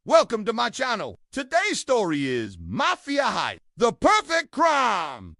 Welcome to my channel. Today's story is Mafia Heist, the perfect crime.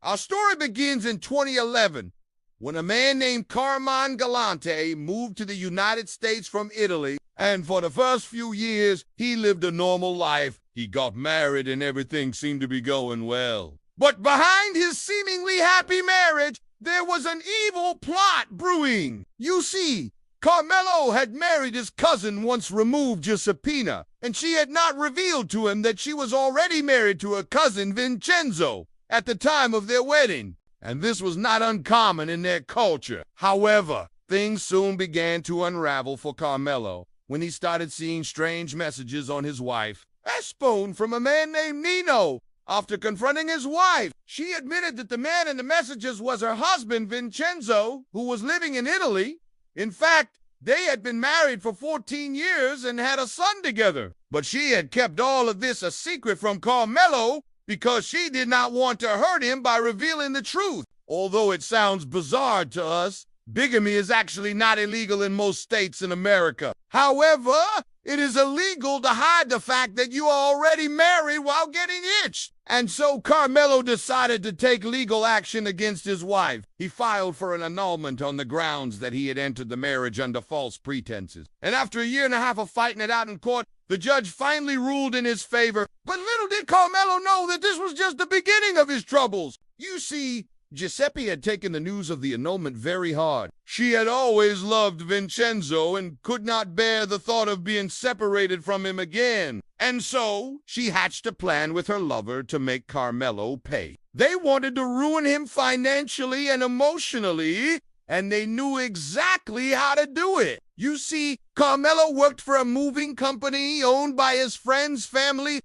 Our story begins in 2011 when a man named Carmine Galante moved to the United States from Italy, and for the first few years, he lived a normal life. He got married and everything seemed to be going well. But behind his seemingly happy marriage, there was an evil plot brewing. You see, Carmelo had married his cousin once removed Giuseppina, and she had not revealed to him that she was already married to her cousin Vincenzo at the time of their wedding, and this was not uncommon in their culture. However, things soon began to unravel for Carmelo when he started seeing strange messages on his wife, as phone from a man named Nino. After confronting his wife, she admitted that the man in the messages was her husband Vincenzo, who was living in Italy. In fact, they had been married for 14 years and had a son together. But she had kept all of this a secret from Carmelo because she did not want to hurt him by revealing the truth. Although it sounds bizarre to us, bigamy is actually not illegal in most states in America. However, it is illegal to hide the fact that you are already married while getting hitched. And so Carmelo decided to take legal action against his wife. He filed for an annulment on the grounds that he had entered the marriage under false pretenses. And after a year and a half of fighting it out in court, the judge finally ruled in his favor. But little did Carmelo know that this was just the beginning of his troubles. You see, Giuseppe had taken the news of the annulment very hard. She had always loved Vincenzo and could not bear the thought of being separated from him again. And so, she hatched a plan with her lover to make Carmelo pay. They wanted to ruin him financially and emotionally, and they knew exactly how to do it. You see, Carmelo worked for a moving company owned by his friend's family,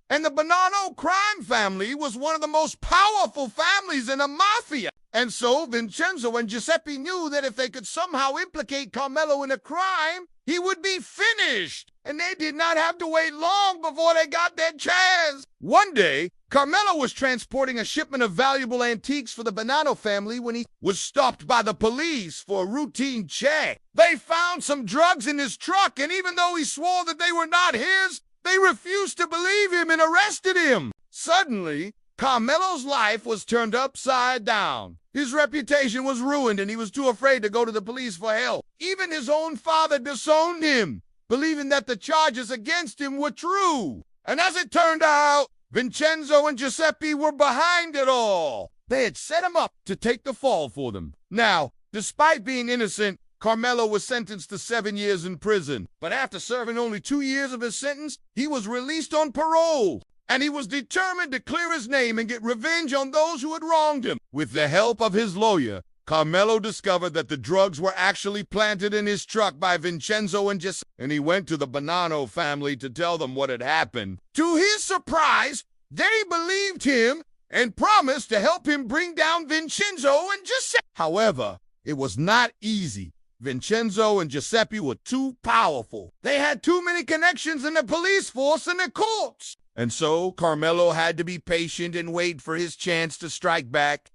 and the Bonanno crime family was one of the most powerful families in the mafia. And so Vincenzo and Giuseppe knew that if they could somehow implicate Carmelo in a crime, he would be finished. And they did not have to wait long before they got their chance. One day, Carmelo was transporting a shipment of valuable antiques for the Bonanno family when he was stopped by the police for a routine check. They found some drugs in his truck, and even though he swore that they were not his, they refused to believe him and arrested him. Suddenly, Carmelo's life was turned upside down. His reputation was ruined, and he was too afraid to go to the police for help. Even his own father disowned him, believing that the charges against him were true. And as it turned out, Vincenzo and Giuseppe were behind it all. They had set him up to take the fall for them. Now, despite being innocent, Carmelo was sentenced to 7 years in prison. But after serving only 2 years of his sentence, he was released on parole. And he was determined to clear his name and get revenge on those who had wronged him. With the help of his lawyer, Carmelo discovered that the drugs were actually planted in his truck by Vincenzo and Giuseppe, and he went to the Bonanno family to tell them what had happened. To his surprise, they believed him and promised to help him bring down Vincenzo and Giuseppe. However, it was not easy. Vincenzo and Giuseppe were too powerful. They had too many connections in the police force and the courts. And so Carmelo had to be patient and wait for his chance to strike back.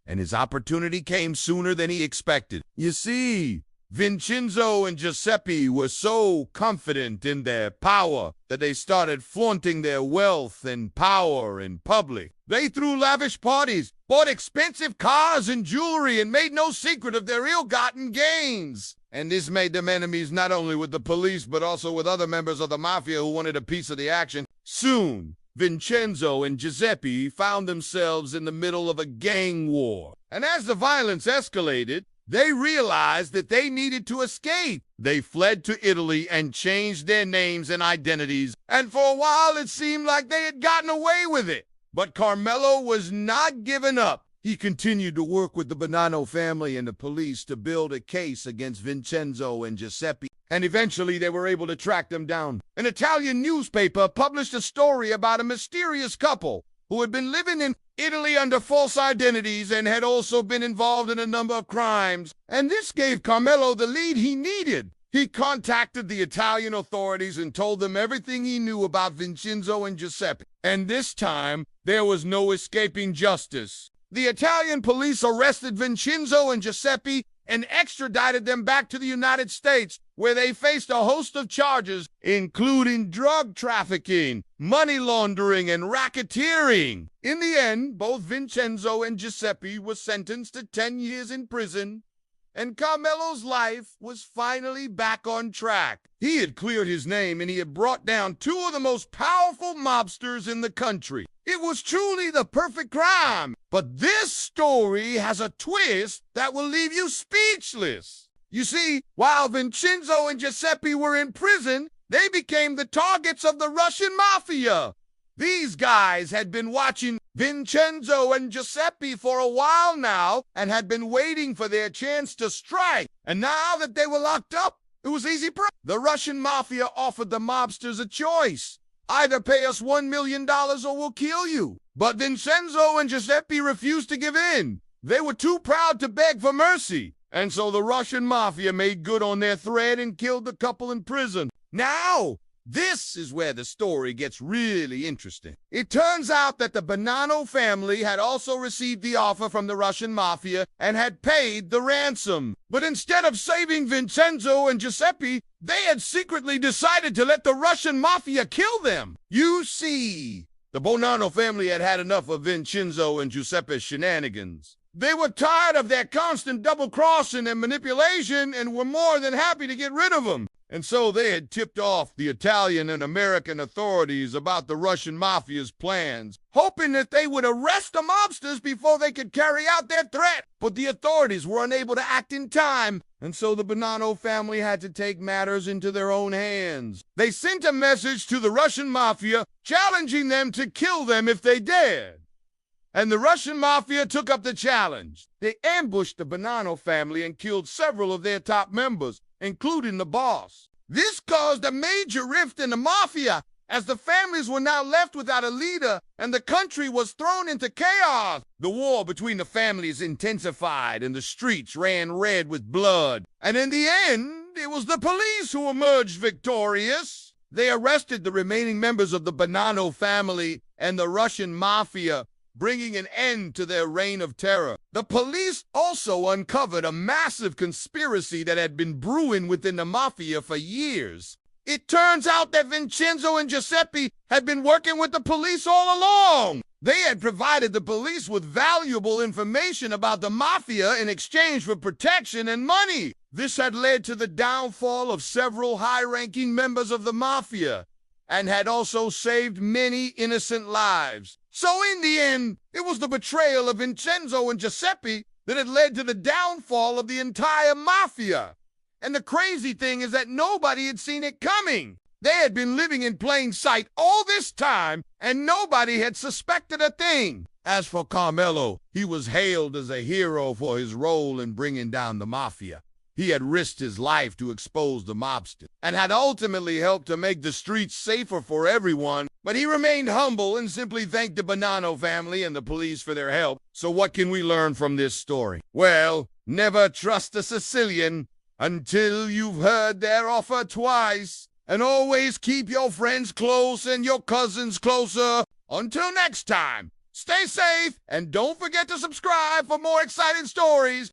And his opportunity came sooner than he expected. You see, Vincenzo and Giuseppe were so confident in their power that they started flaunting their wealth and power in public. They threw lavish parties, bought expensive cars and jewelry, and made no secret of their ill-gotten gains. And this made them enemies not only with the police, but also with other members of the mafia who wanted a piece of the action. Soon, Vincenzo and Giuseppe found themselves in the middle of a gang war. And as the violence escalated, they realized that they needed to escape. They fled to Italy and changed their names and identities. And for a while, it seemed like they had gotten away with it. But Carmelo was not giving up. He continued to work with the Bonanno family and the police to build a case against Vincenzo and Giuseppe, and eventually they were able to track them down. An Italian newspaper published a story about a mysterious couple who had been living in Italy under false identities and had also been involved in a number of crimes. And this gave Carmelo the lead he needed. He contacted the Italian authorities and told them everything he knew about Vincenzo and Giuseppe. And this time, there was no escaping justice. The Italian police arrested Vincenzo and Giuseppe and extradited them back to the United States. where they faced a host of charges, including drug trafficking, money laundering, and racketeering. In the end, both Vincenzo and Giuseppe were sentenced to 10 years in prison, and Carmelo's life was finally back on track. He had cleared his name, and he had brought down two of the most powerful mobsters in the country. It was truly the perfect crime. But this story has a twist that will leave you speechless. You see, while Vincenzo and Giuseppe were in prison, they became the targets of the Russian mafia. These guys had been watching Vincenzo and Giuseppe for a while now and had been waiting for their chance to strike. And now that they were locked up, it was easy. The Russian mafia offered the mobsters a choice. Either pay us $1 million or we'll kill you. But Vincenzo and Giuseppe refused to give in. They were too proud to beg for mercy. And so the Russian mafia made good on their threat and killed the couple in prison. Now, this is where the story gets really interesting. It turns out that the Bonanno family had also received the offer from the Russian mafia and had paid the ransom. But instead of saving Vincenzo and Giuseppe, they had secretly decided to let the Russian mafia kill them. You see, the Bonanno family had had enough of Vincenzo and Giuseppe's shenanigans. They were tired of their constant double-crossing and manipulation and were more than happy to get rid of them. And so they had tipped off the Italian and American authorities about the Russian mafia's plans, hoping that they would arrest the mobsters before they could carry out their threat. But the authorities were unable to act in time, and so the Bonanno family had to take matters into their own hands. They sent a message to the Russian mafia challenging them to kill them if they dared. And the Russian mafia took up the challenge. They ambushed the Bonanno family and killed several of their top members, including the boss. This caused a major rift in the mafia, as the families were now left without a leader and the country was thrown into chaos. The war between the families intensified and the streets ran red with blood. And in the end, it was the police who emerged victorious. They arrested the remaining members of the Bonanno family and the Russian mafia, bringing an end to their reign of terror. The police also uncovered a massive conspiracy that had been brewing within the mafia for years. It turns out that Vincenzo and Giuseppe had been working with the police all along. They had provided the police with valuable information about the mafia in exchange for protection and money. This had led to the downfall of several high-ranking members of the mafia and had also saved many innocent lives. So in the end, it was the betrayal of Vincenzo and Giuseppe that had led to the downfall of the entire mafia. And the crazy thing is that nobody had seen it coming. They had been living in plain sight all this time, and nobody had suspected a thing. As for Carmelo, he was hailed as a hero for his role in bringing down the mafia. He had risked his life to expose the mobsters and had ultimately helped to make the streets safer for everyone. But he remained humble and simply thanked the Bonanno family and the police for their help. So what can we learn from this story? Well, never trust a Sicilian until you've heard their offer twice. And always keep your friends close and your cousins closer. Until next time, stay safe and don't forget to subscribe for more exciting stories.